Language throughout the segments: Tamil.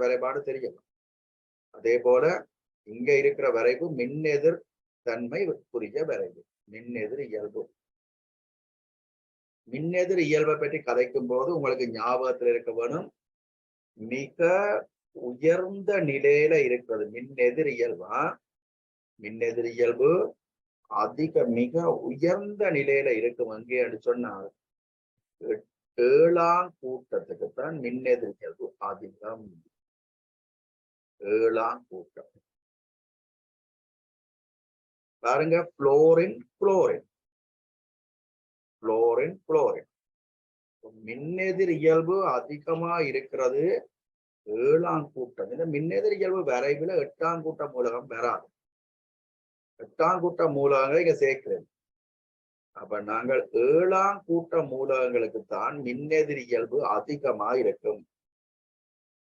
வரைபாடு தெரியும். அதே போல இங்க இருக்கிற வரைவு மின்னெதிர் தன்மை புரிய வரைவு, மின்னெதிர் இயல்பு. மின்னெதிர் இயல்பை பற்றி கதைக்கும் போது உங்களுக்கு ஞாபகத்தில் இருக்க வேணும், மிக உயர்ந்த நிலையில இருக்கிறது மின்னெதிர் இயல்பா. மின்னெதிர் இயல்பு மிக உயர்ந்த நிலையில இருக்கும் அங்கே என்று சொன்னால் 7ஆம் கூட்டத்துக்குத்தான் மின்னெதிர் இயல்பு அதிகம். 7ஆம் கூட்டம் பாருங்க, புளோரின் புளோரின் புளோரின் புளோரின் மின்னெதிர் இயல்பு அதிகமா இருக்கிறது 7ஆம் கூட்டம். இந்த மின்னெதிர் இயல்பு வரைவில் 8ஆம் கூட்ட மூலகம் வராது. 8ஆம் கூட்ட மூலகங்களை இங்க சேர்க்கிறேன். அப்ப நாங்கள் 7ஆம் கூட்ட மூலகங்களுக்குத்தான் மின்னெதிர் இயல்பு அதிகமா இருக்கும்.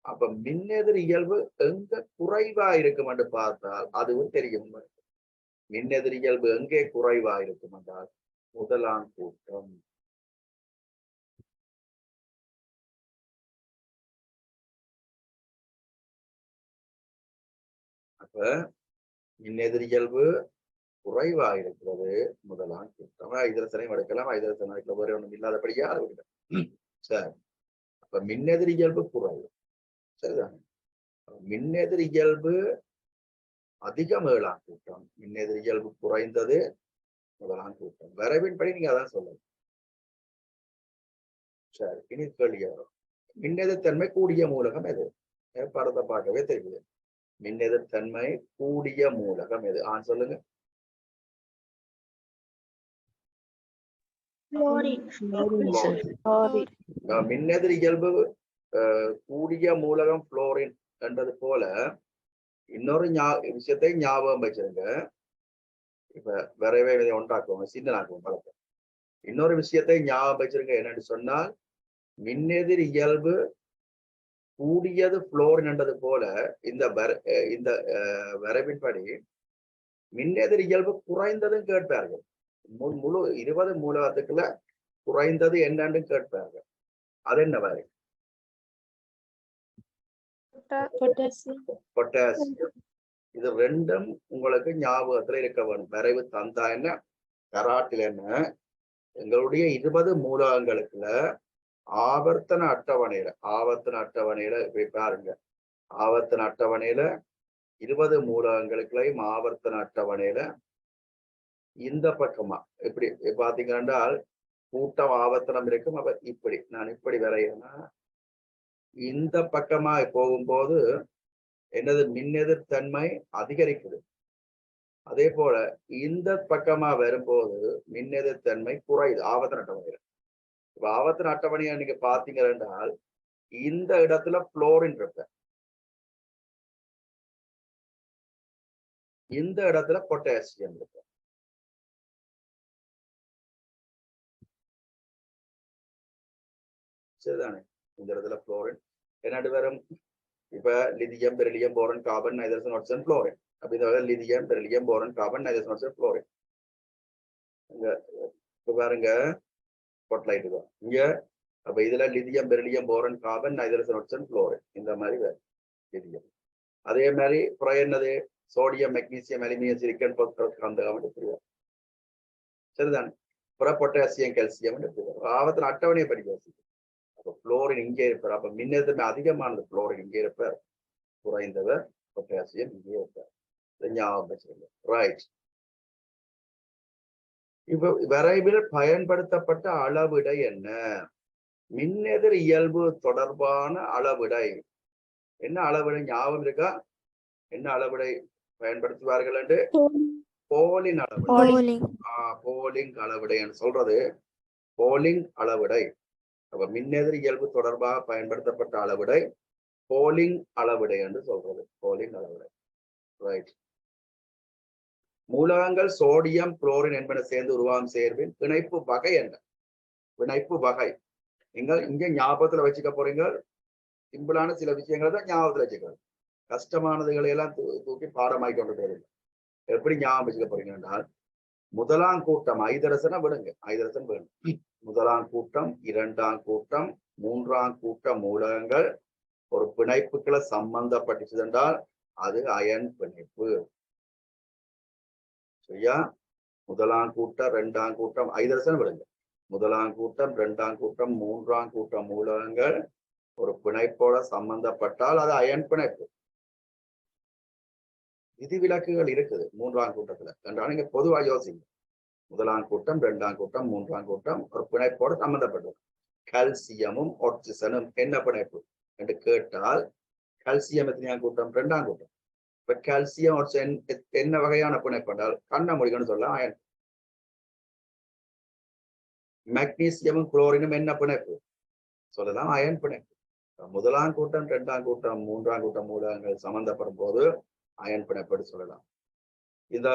அப்ப மின்னெதிர் இயல்பு எங்க குறைவா இருக்கும் என்று பார்த்தால் அதுவும் தெரியும். மின்னெதிர் இயல்பு எங்கே குறைவா இருக்கும் என்றால் 1ஆம் கூட்டம். அப்ப மின்னெதிர் இயல்பு குறைவா இருக்கிறது 1ஆம் கூட்டம். ஐதரசனையும் எடுக்கலாம், ஐதரசன் எடுக்கலாம், வேற ஒன்றும் இல்லாதபடியா சரி. அப்ப மின்னெதிர் இயல்பு குறைவு, சரிதானே? மின்னெதிர் இயல்பு அதிகம் 7ஆம் கூட்டம், மின்னெதிர் இயல்பு குறைந்தது 1ஆம் கூட்டம். வரைவின்படி நீங்க அதான் சொல்லணும். சரி, இனி கேள்வி வரும், மின்னெதிர் தன்மை கூடிய மூலகம் எது? படத்தை பார்க்கவே தெரியுது. மின்னெதிர் தன்மை கூடிய மூலகம் எது? சொல்லுங்க. மின்னெதிர் இயல்பு கூடிய மூலகம் புளோரின் என்றது போல இன்னொரு விஷயத்தை ஞாபகம் வச்சிருங்க. இப்ப விரைவே ஒன்றாக்குவோம், சின்னனாக்குவோம் பழக்கம். இன்னொரு விஷயத்தை ஞாபகம் வச்சிருங்க, என்னன்னு சொன்னால் மின்னெதிர் இயல்பு கூடியது புளோரின் என்றது போல இந்த வரைவின்படி மின்னெதிர் இயல்பு குறைந்ததும் கேட்பார்கள். முழு 20 மூலகத்துக்குள்ள குறைந்தது என்னன்னு கேட்பார்கள். அது என்ன வரை? பொட்டாசியம். இது ரெண்டும் உங்களுக்கு ஞாபகத்துல இருக்க வேணும். வரைவு தந்தா என்ன, கராட்டில் என்ன, எங்களுடைய 20 மூலகங்களுக்குள்ள ஆவர்த்தன அட்டவணையில போய் பாருங்க. ஆவர்த்தன அட்டவணையில 20 மூலகங்களுக்குள்ளையும் ஆவர்த்தன அட்டவணையில இந்த பக்கமா எப்படி பாத்தீங்க என்றால் கூட்டம் ஆவர்த்தனம் இருக்கும். அப்ப இப்படி நான் இப்படி வரையேன்னா இந்த பக்கமா போகும்போது என்னது, மின்னெதிர் தன்மை அதிகரிக்குது. அதே போல இந்த பக்கமா வரும்போது மின்னெதிர் தன்மை குறையுது ஆவர்த்தன அட்டவணையில. இப்ப ஆவர்த்தன அட்டவணையை நீங்க பாத்தீங்க என்றால் இந்த இடத்துல புளோரின் இருப்ப, இந்த இடத்துல பொட்டாசியம் இருப்ப. சரிதானே? இந்த இடத்துல புளோரின் என்னடு வரும். இப்ப lithium, beryllium, போரன், carbon, nitrogen, oxygen, fluorine. அப்ப இந்த lithium, beryllium, போரன், carbon, nitrogen, oxygen, fluorine. இங்க பாருங்க, ஸ்பாட்லைட் தான் இங்க. அப்ப இதுல lithium, beryllium, போரன், carbon, nitrogen, oxygen, fluorine. இந்த மாதிரி லிதியம். அதே மாதிரி அப்புறம் என்னது, sodium, magnesium, aluminium, silicon, phosphorus, கந்தகம் எடுத்துருவோம். சரிதானே? அப்புறம் பொட்டாசியம், கால்சியம் எடுத்துருவோம். ஆவத்தின் அட்டவணையை படி யோசிக்கும். அப்ப புளோரின் இங்கே இருப்பார். அப்ப மின்னெதிர்மை அதிகமானது புளோரின் இங்கே இருப்பார், குறைந்தவர் பொட்டாசியம் இங்கே இருப்பார். ஞாபகம் வச்சிருங்க. ரைட். இப்ப வரைவில் பயன்படுத்தப்பட்ட அளவிடை என்ன? மின்னெதிர் இயல்பு தொடர்பான அளவிடை. என்ன அளவிடை ஞாபகம் இருக்கா? என்ன அளவிடை பயன்படுத்துவார்கள் என்று? போலிங் அளவிடை. போலிங் அளவிடை என்று சொல்றது போலிங் அளவிடை. அப்ப மின்னெதிர் இயல்பு தொடர்பாக பயன்படுத்தப்பட்ட அளவிடை போலிங் அளவிடை என்று சொல்றது. போலிங் அளவிடை. ரைட். மூலகங்கள் சோடியம், குளோரின் என்பன சேர்ந்து உருவாகும் சேர்வின் பிணைப்பு வகை என்ன? பிணைப்பு வகை நீங்கள் இங்க ஞாபகத்துல வச்சுக்க போறீங்க. சிம்பிளான சில விஷயங்களை தான் ஞாபகத்துல வச்சுக்கிறது. கஷ்டமானதுகளை எல்லாம் தூக்கி பாடமாக்கி கொண்டு போறீங்க. எப்படி ஞாபகம் வச்சுக்க போறீங்க என்றால், முதலாம் கூட்டம் ஐதரசனை விடுங்க, ஐதரசன் வேணும். முதலாம் கூட்டம், 2ஆம் கூட்டம், 3ஆம் கூட்ட மூலகங்கள், ஒரு பிணைப்புகளை சம்பந்தப்பட்டுச்சு என்றால் அது அயன் பிணைப்பு. சரியா? முதலாம் கூட்டம், இரண்டாம் கூட்டம், ஐதரசன் விடுங்க. முதலாம் கூட்டம், இரண்டாம் கூட்டம், மூன்றாம் கூட்டம் மூலகங்கள் ஒரு பிணைப்போட சம்பந்தப்பட்டால் அது அயன் பிணைப்பு. விதிவிலக்குகள் இருக்குது மூன்றாம் கூட்டத்துல என்றால் நீங்க பொதுவா யோசிங்க. முதலாம் கூட்டம், இரண்டாம் கூட்டம், மூன்றாம் கூட்டம் ஒரு பிணைப்போட சம்பந்தப்பட்டது. கால்சியமும் ஆக்சிஜனும் என்ன பிணைப்பு என்று கேட்டால், கால்சியம் எத்தனையாம் கூட்டம்? இரண்டாம் கூட்டம். இப்ப கால்சியம் ஆக்சிஜன் என்ன வகையான பிணைப்பு என்றால் கண்ண முடிக்கணும்னு சொல்ல அயன். மெக்னீசியமும் குளோரினும் என்ன பிணைப்பு சொல்லலாம்? அயன் பிணைப்பு. முதலாம் கூட்டம், இரண்டாம் கூட்டம், மூன்றாம் கூட்டம் மூலகங்கள் சம்பந்தப்படும் போது அயன் பிணைப்பு சொல்லலாம். இந்த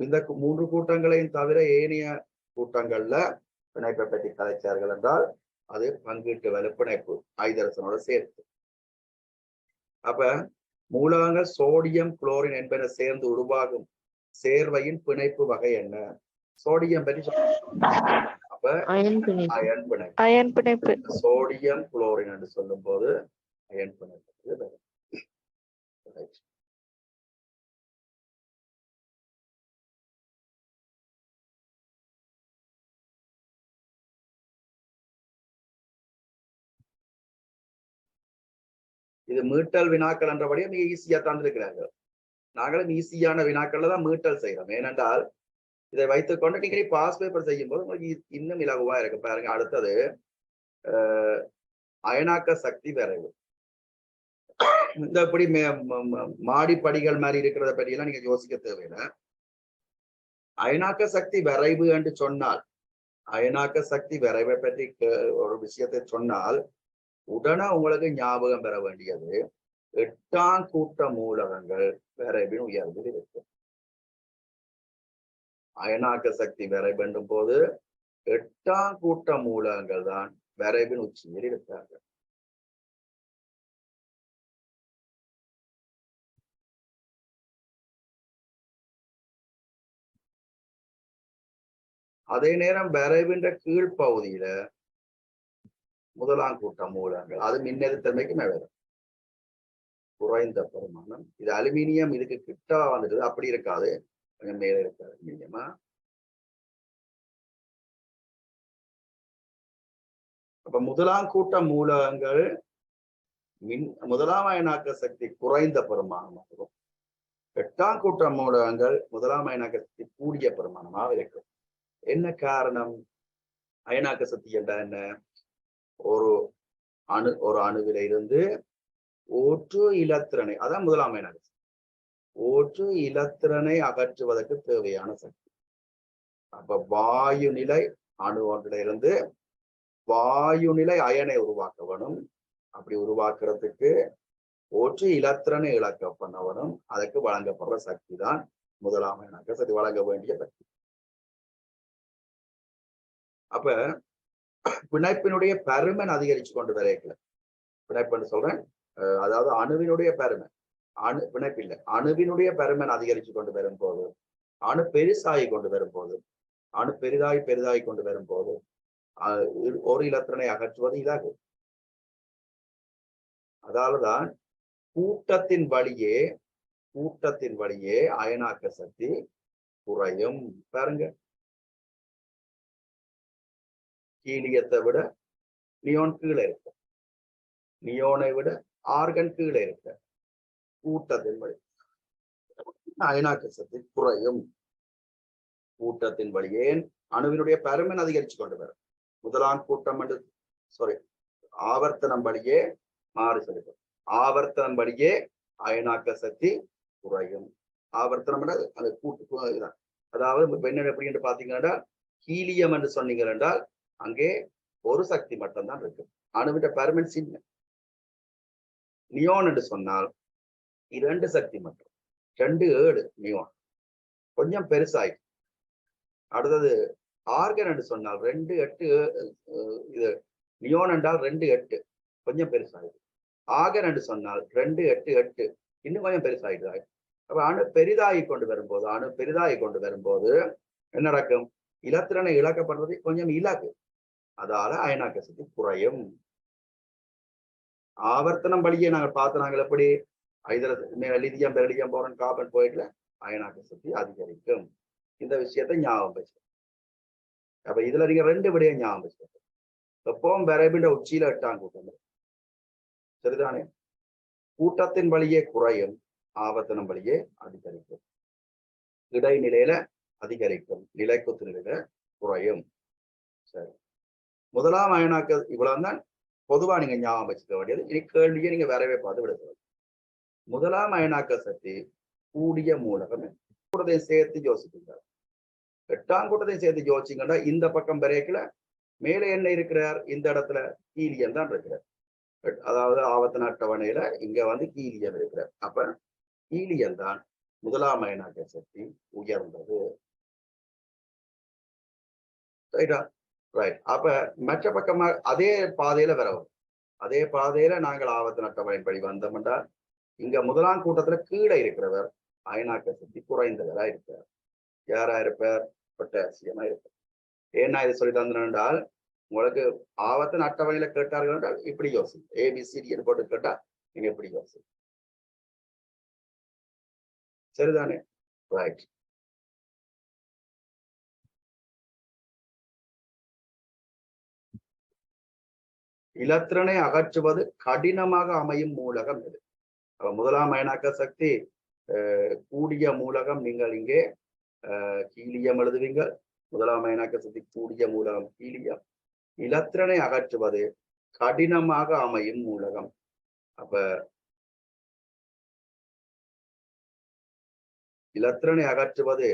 இந்த மூன்று கூட்டங்களையும் தவிர ஏனைய கூட்டங்கள்ல பிணைப்பை பற்றி கதைச்சார்கள் என்றால் அது பங்கீட்டு வலு பிணைப்பு ஐதரசனோட சேர்த்து. அப்ப மூலகங்கள் சோடியம் குளோரின் என்பன சேர்ந்து உருவாகும் சேர்வையின் பிணைப்பு வகை என்ன? சோடியம் பற்றி அப்ப அயன் பிணைப்பு. சோடியம் குளோரின் என்று சொல்லும் போது அயன் பிணைப்பு. இது மீட்டல் வினாக்கள் என்றபடியே மிக ஈஸியா தந்திருக்கிறார்கள். நாங்களும் ஈஸியான வினாக்கள்ல தான் மீட்டல் செய்யறோம். ஏனென்றால் இதை வைத்துக்கொண்டு நீங்க பாஸ் பேப்பர் செய்யும் போது உங்களுக்கு இன்னும் இலகுவா இருக்கு. பாருங்க, அடுத்தது அயனாக்க சக்தி விரைவு. இந்த எப்படி மாடிப்படிகள் மாதிரி இருக்கிறத பற்றி எல்லாம் நீங்க யோசிக்க தேவையில்லை. அயனாக்க சக்தி விரைவு என்று சொன்னால், அயனாக்க சக்தி விரைவை பற்றி ஒரு விஷயத்தை சொன்னால் உடனே உங்களுக்கு ஞாபகம் பெற வேண்டியது 8ஆம் கூட்ட மூலகங்கள் விரைவின் உயர்வில் இருக்கும். அயனாக்க சக்தி விரைவென்றும் போது 8ஆம் கூட்ட மூலகங்கள் தான் விரைவின் உச்சியில் இருக்கிறார்கள். அதே நேரம் விரைவின்ற கீழ்ப்பகுதியில முதலாம் கூட்ட மூலகங்கள் அது மின்னெதிர்த்தன்மைக்கு மேல குறைந்த பெருமானம். இது அலுமினியம் இதுக்கு கிட்ட வந்துட்டு அப்படி இருக்காது, கொஞ்சம் மேல இருக்காது அலுமினியமா. அப்ப முதலாம் கூட்ட மூலகங்கள் முதலாம் அயனாக்க சக்தி குறைந்த பெருமானமாகும். 8ஆம் கூட்ட மூலகங்கள் முதலாம் அயனாக்க சக்தி கூடிய பெருமானமாக இருக்கும். என்ன காரணம்? அயனாக்க சக்தி என்றால் என்ன? ஒரு அணுவில இருந்து ஓற்று இலத்திரனை, அதான் முதலாம் அயனாக்க சக்தி, ஓற்று இலத்திரனை அகற்றுவதற்கு தேவையான சக்தி. அப்ப வாயு நிலை அணு ஒன்றில இருந்து வாயு நிலை அயனை உருவாக்க வேணும். அப்படி உருவாக்குறதுக்கு ஓற்று இலத்திரனை இழக்க பண்ண வேணும். அதுக்கு வழங்கப்படுற சக்தி தான் முதலாம் அயனாக்க சக்தி, வழங்க வேண்டிய சக்தி. அப்ப பிணைப்பினுடைய பருமன் அதிகரிச்சு கொண்டு வரைக்கல. பிணைப்புன்னு சொல்றேன், அதாவது அணுவினுடைய பருமன், பிணைப்பு இல்லை, அணுவினுடைய பருமன் அதிகரிச்சு கொண்டு வரும் போது, அணு பெருசாகி கொண்டு வரும் போது, அணு பெரிதாகி கொண்டு வரும் போது ஒரு இலத்திரனை அகற்றுவது இதாகும். அதால்தான் கூட்டத்தின் வழியே அயனாக்க சக்தி குறையும். பாருங்க, ஹீலியத்தை விட நியோன் கீழே இருக்கு, நியோனை விட ஆர்கன் கீழே இருக்க, கூட்டத்தின் வழி அயனாக்க சக்தி குறையும். கூட்டத்தின் வழியே அணுவினுடைய பருமன் அதிகரிச்சு கொண்டு வரும். முதலாம் கூட்டம் என்று ஆவர்த்தனம் வழியே மாறி சொல்லிடும். ஆவர்த்தனம் வழியே அயனாக்க சக்தி குறையும். ஆவர்த்தனம் அது கூட்டு, அதாவது என்ன எப்படி என்று பாத்தீங்கன்னா, ஹீலியம் என்று சொன்னீங்க என்றால் அங்கே ஒரு சக்தி மட்டும்தான் இருக்கு, அணுவிட்ட பருமன் சின்ன. நியோன் என்று சொன்னால் 2 சக்தி மட்டும், 2 7 நியோன் கொஞ்சம் பெருசாய். அடுத்தது ஆர்கன் என்று சொன்னால் 2 8, இது நியோன் என்றால் 2 8 கொஞ்சம் பெருசாயிடுது. ஆர்கன் என்று சொன்னால் 2 8 8 இன்னும் கொஞ்சம் பெருசாயிடுது. அப்ப அணு பெரிதாகி கொண்டு வரும்போது என்ன நடக்கும்? இலத்திரனை இழக்கப்படுறது கொஞ்சம் இலகு, அதால அயனாக்க சக்தி குறையும். ஆவர்த்தனம் வழியே நாங்கள் பார்த்து நாங்கள் எப்படி லிதியம் பெரிலியம் போரன் கார்பன் போயிட்டுல அயனாக்க சக்தி அதிகரிக்கும். இந்த விஷயத்தை ஞாபகம் வச்சு. அப்ப இதுல நீங்க 2 விடையை ஞாபகம் வச்சு. எப்பவும் விரைவிட உச்சியில 8ஆம் கூட்டம். சரிதானே? கூட்டத்தின் வழியே குறையும், ஆவர்த்தனம் வழியே அதிகரிக்கும். இடைநிலையில அதிகரிக்கும், நிலைக்குத்து நிலையில குறையும். சரி, முதலாம் அயனாக்க இவ்வளவுதான் பொதுவா நீங்க ஞாபகம் வச்சுக்க வேண்டியது. இனி கேள்வியை நீங்க வரவே பார்த்து விட சொல்லுங்க. முதலாம் அயனாக்க சக்தி கூடிய மூலகம் கூட்டத்தையும் சேர்த்து யோசிப்பீங்க. 8ஆம் கூட்டத்தையும் சேர்த்து யோசிச்சீங்கன்னா இந்த பக்கம் வரைக்கல மேலே என்ன இருக்கிறார்? இந்த இடத்துல ஹீலியம் தான் இருக்கிறார். அதாவது ஆவர்த்தன அட்டவணையில இங்க வந்து ஹீலியம் இருக்கிறார். அப்ப ஹீலியம் தான் முதலாம் அயனாக்க சக்தி உயர்ந்தது. ரைட்டா? ரைட். அப்ப மற்ற பக்கமா அதே பாதையில வரவும், அதே பாதையில நாங்கள் ஆவர்த்தன அட்டவணைப்படி வந்தோம்னா இங்க முதலாம் கூட்டத்துல கீழே இருக்கிறவர் அயனாக்க சக்தி குறைந்தவரா இருக்கிறார். யாரா இருப்பார்? பொட்டாசியமா இருப்பார். ஏன்னா இது சொல்லி தந்தால் உங்களுக்கு ஆவர்த்தன அட்டவணையில கேட்டார்கள் என்றால் இப்படி யோசிங்க. ஏபிசிடி போட்டு கேட்டா நீங்க எப்படி யோசிங்க. சரிதானே? ரைட். இலத்திரனை அகற்றுவது கடினமாக அமையும் மூலகம் எது? முதலாம் அயனாக்க சக்தி கூடிய மூலகம் நீங்கள் இங்கே ஹீலியம் எழுதுவீங்க. முதலாம் அயனாக்க சக்தி கூடிய மூலகம் ஹீலியம். இலத்திரனை அகற்றுவது கடினமாக அமையும் மூலகம். அப்ப இலத்திரனை அகற்றுவது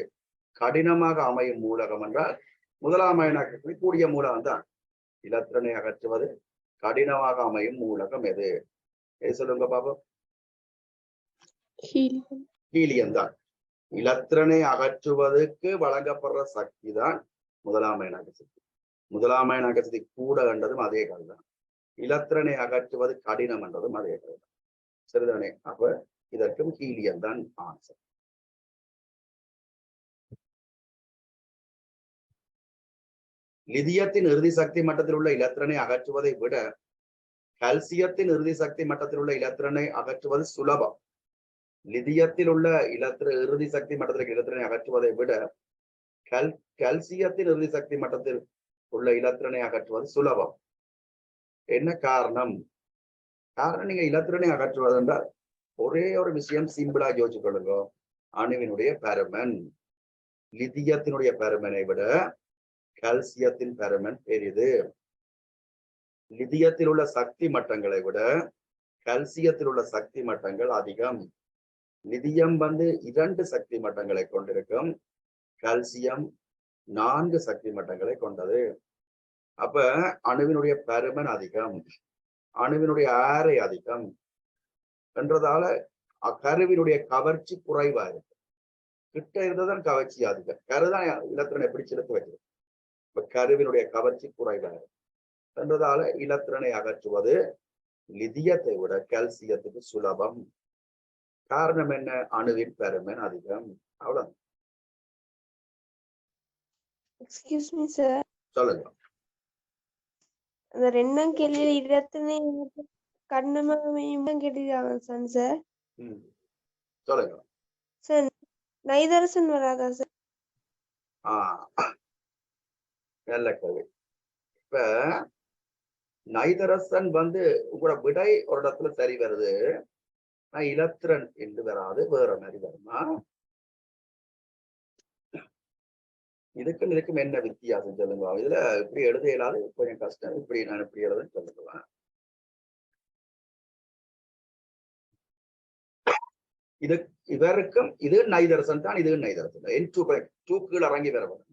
கடினமாக அமையும் மூலகம் என்றால் முதலாம் அயனாக்க சக்தி கூடிய மூலகம் தான். இலத்திரனை அகற்றுவது கடினமாக அமையும் மூலகம் எது? சொல்லுங்க பாப்போம். ஹீலியம் தான். இலத்திரனை அகற்றுவதற்கு வழங்கப்படுற சக்தி தான் முதலாம் அயனாக்க சக்தி. முதலாம் அயனாக்க சக்தி கூட என்றதும் அதே கருதான். இலத்திரனை அகற்றுவது கடினம் என்றதும் அதே கருதான். சரிதானே? அப்ப இதற்கும் ஹீலியம் தான் ஆன்சர். லிதியத்தின் இறுதி சக்தி மட்டத்தில் உள்ள இலத்திரனை அகற்றுவதை விட கல்சியத்தின் இறுதி சக்தி மட்டத்தில் உள்ள இலத்திரனை அகற்றுவது சுலபம். லிதியத்தில் உள்ள இறுதி சக்தி மட்டத்தில் இலத்திரனை அகற்றுவதை விட கல்சியத்தின் இறுதி சக்தி மட்டத்தில் உள்ள இலத்திரனை அகற்றுவது சுலபம். என்ன காரணம்? காரணம் நீங்க இலத்திரனை அகற்றுவது என்றால் ஒரே ஒரு விஷயம் சிம்பிளா யோசிச்சு கொள்ளுங்க. அணுவினுடைய பருமன் லிதியத்தினுடைய பருமனை விட கல்சியத்தின் பருமன் பெரிது. லிதியத்தில் உள்ள சக்தி மட்டங்களை விட கல்சியத்தில் உள்ள சக்தி மட்டங்கள் அதிகம். லிதியம் 2 சக்தி மட்டங்களை கொண்டிருக்கும், கல்சியம் 4 சக்தி மட்டங்களை கொண்டது. அப்ப அணுவினுடைய பருமன் அதிகம், அணுவினுடைய ஆரை அதிகம் என்றதால கருவினுடைய கவர்ச்சி குறைவா இருக்கு. கிட்ட இருந்ததான் கவர்ச்சி அதிகம். கருதான் இலத்திரனை எப்படி செலுத்த வைக்கிறது. இப்ப கருவினுடைய கவர்ச்சி குறைவா இருக்கு என்றதால இலத்திரனை அகற்றுவது லிதியத்தை விட கல்சியத்துக்கு சுலபம். காரணம் என்ன? அணுவின் பருமன் அதிகம். அவ்வளவு. Excuse me sir. சொல்லுங்க. அந்த 2ஆம் கேள்வியில இலத்திரனை கடினமாக அமையும் கேட்டிருக்காங்க சார். சொல்லுங்க சார். நைதரசன் வராதா சார்? நல்ல கேள்வி. இப்ப நைதரசன் உங்களோட விடை ஒரு இடத்துல சரி வருது, இலத்திரன் என்று வராது, வேற மாதிரி வருமா? இதுக்கும் என்ன வித்தியாசம் சொல்லுங்க. இதுல இப்படி எழுத இயலாது, கொஞ்சம் கஷ்டம். இப்படி நான் இப்படி எழுதுன்னு சொல்லுவேன். இது இவருக்கும் இது நைதரசன் தான், இதுவும் நைதரசன். என் கீழே இறங்கி வர வரும்.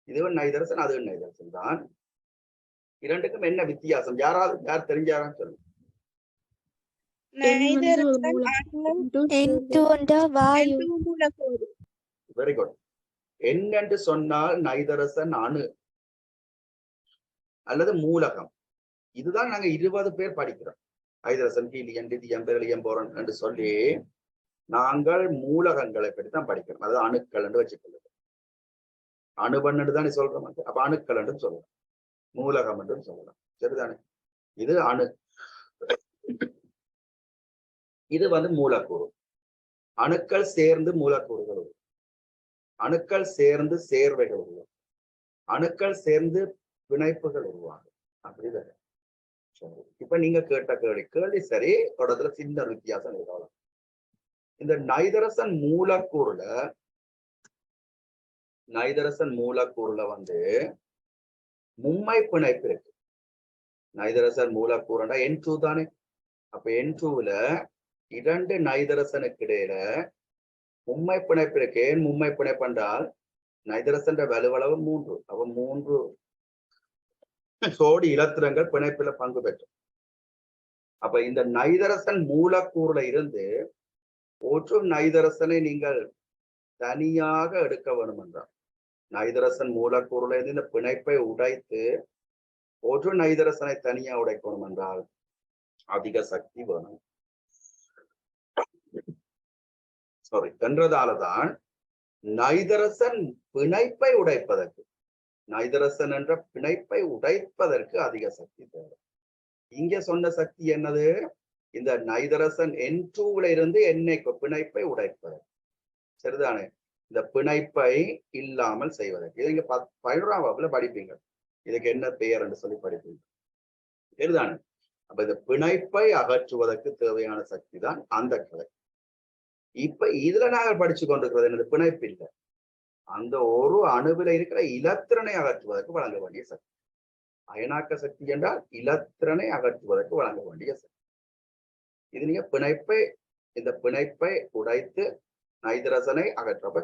இதுவும் நைதரசன், அதுவும் நைதரசன் தான். இரண்டுக்கும் என்ன வித்தியாசம்? யார் தெரிஞ்சாரான்னு சொல்லுங்க. Very good. என்னென்று சொன்னால் நைதரசன் அணு அல்லது மூலகம். இதுதான் நாங்க 20 பேர் படிக்கிறோம். நைதரசன், ஹீலியம், லிதியம், பெரிலியம், போரான் என்று சொல்லி நாங்கள் மூலகங்களை பற்றி தான் படிக்கிறோம். அதாவது அணுக்கள் என்று வச்சுக்கொள்ளுங்க. அணுவன் என்று தானே சொல்றோம். அப்ப அணுக்கள் என்றும் சொல்லலாம், மூலகம் என்றும் சொல்லலாம். சரிதானே? இது அணு. இது வந்து மூலக்கூறு. அணுக்கள் சேர்ந்து மூலக்கூறுகள் உருவாகும். அணுக்கள் சேர்ந்து சேர்வைகள் உருவாகும். அணுக்கள் சேர்ந்து பிணைப்புகள் உருவாகும். அப்படிதான். இப்ப நீங்க கேட்ட கேள்வி சரி, தொடர்த்துல சின்ன வித்தியாசம் இருக்கலாம். இந்த நைதரசன் மூலக்கூறுல வந்து மும்மை பிணைப்பு இருக்கு. நைதரசன் மூலக்கூறுனா N2 தானே. அப்ப N2ல 2 நைதரசனுக்கு இடையில மும்மை பிணைப்பு இருக்கு. ஏன் மும்மை பிணைப்பு என்றால் நைதரசன் வலுவளவு 3. அப்ப 3 சோடி இலத்திரங்கள் பிணைப்புல பங்கு பெற்றும். அப்ப இந்த நைதரசன் மூலக்கூறுல இருந்து ஒரு நைதரசனை நீங்கள் தனியாக எடுக்க வேண்டும் என்றால், நைதரசன் மூலக்கூறுல இருந்து இந்த பிணைப்பை உடைத்து ஒரு நைதரசனை தனியா உடைக்கணும் என்றால் அதிக சக்தி வேணும். சாரி, என்றதாலதான் நைதரசன் பிணைப்பை உடைப்பதற்கு, நைதரசன் என்ற பிணைப்பை உடைப்பதற்கு அதிக சக்தி தேவை. இங்க சொன்ன சக்தி என்னது? இந்த நைதரசன் N2ல இருந்து எண்ணெய்க்கு பிணைப்பை உடைப்பதற்கு. சரிதானே? இந்த பிணைப்பை இல்லாமல் செய்வதற்கு. இது இங்க 11ஆம் வகுப்புல படிப்பீங்க. இதுக்கு என்ன பெயர் என்று சொல்லி படிப்பீங்க. சரிதானே? அப்ப இந்த பிணைப்பை அகற்றுவதற்கு தேவையான சக்தி தான் அந்த கலை. இப்ப இதுல நாங்கள் படிச்சு கொண்டிருக்கிறது என்னது? பிணைப்பு இல்லை, அந்த ஒரு அணுவில இருக்கிற இலத்திரனை அகற்றுவதற்கு வழங்க வேண்டிய சக்தி. அயனாக்க சக்தி என்றால் இலத்திரனை அகற்றுவதற்கு வழங்க வேண்டிய சக்தி. இது நீங்க இந்த பிணைப்பை உடைத்து நைதரசனை அகற்றப்ப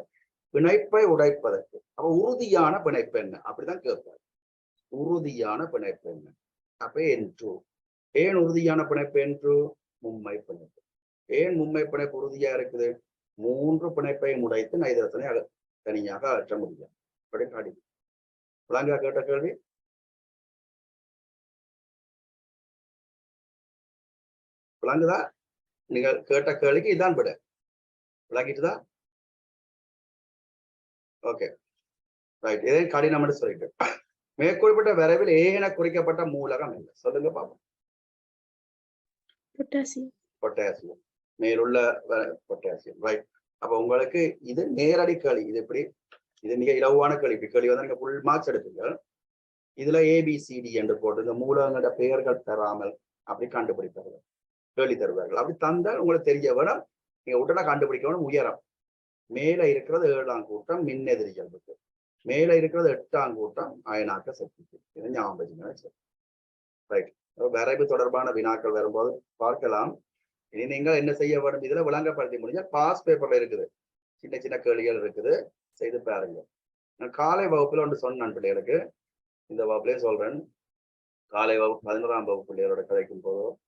பிணைப்பை உடைப்பதற்கு. அப்ப உறுதியான பிணைப்பு என்ன? அப்படிதான் கேட்பாரு. உறுதியான பிணைப்பு என்ன? அப்ப N2. ஏன் உறுதியான பிணைப்பு N2? மும்மை பிணைப்பு. ஏன் மும்மை பிணைப்பு உறுதியா இருக்குது? 3 பிணைப்பையும் உடைத்து நைதரசனை தனியாக அகற்ற முடியும். அப்படி காடி விளங்கா கேட்ட கேள்வி? விளங்குதா? நீங்கள் கேட்ட கேள்விக்கு இதான் விட. விளங்கிட்டுதா? Okay, right. இதே கடினம் சொல்லிட்டு மேற்கொள்ளப்பட்ட வரைவில் ஏன குறிக்கப்பட்ட மூலகம் என்ன? சொல்லுங்க பாப்போம். பொட்டாசியம். மேலுள்ள பொட்டாசியம். ரைட். அப்ப உங்களுக்கு இது நேரடி கேள்வி. இது எப்படி? இது மிக இலவான கேள்வி. கேள்வி வந்து நீங்க ஃபுல் மார்க்ஸ் எடுப்பீங்க. இதுல ABCD என்று போட்டு இந்த மூலங்களோட பெயர்கள் தராமல் அப்படி கண்டுபிடிப்பார்கள், கேள்வி தருவார்கள். அப்படி தந்தால் உங்களுக்கு தெரிய வேணும். நீங்க உடனே கண்டுபிடிக்கணும். உயரம் மேல இருக்கிறது 7ஆம் கூட்டம் மின்னெதிரி இயல்புக்கு, மேல இருக்கிறது 8ஆம் கூட்டம் அயனாக்க சக்திக்கு. இது ஞாபகம் வச்சுக்கணும். ரைட். வரைவு தொடர்பான வினாக்கள் வரும்போது பார்க்கலாம். இனி நீங்கள் என்ன செய்ய வேண்டும்? இதுல விளங்கப்படுத்தி முடிஞ்சா பாஸ் பேப்பர்ல இருக்குது, சின்ன சின்ன கேள்விகள் இருக்குது, செய்து பாருங்க. நான் காலை வகுப்புல ஒன்று சொன்னேன் பிள்ளைகளுக்கு, இந்த வகுப்புலயே சொல்றேன். காலை வகுப்பு 11ஆம் வகுப்பு பிள்ளைகளோட கதைக்கும் போதோ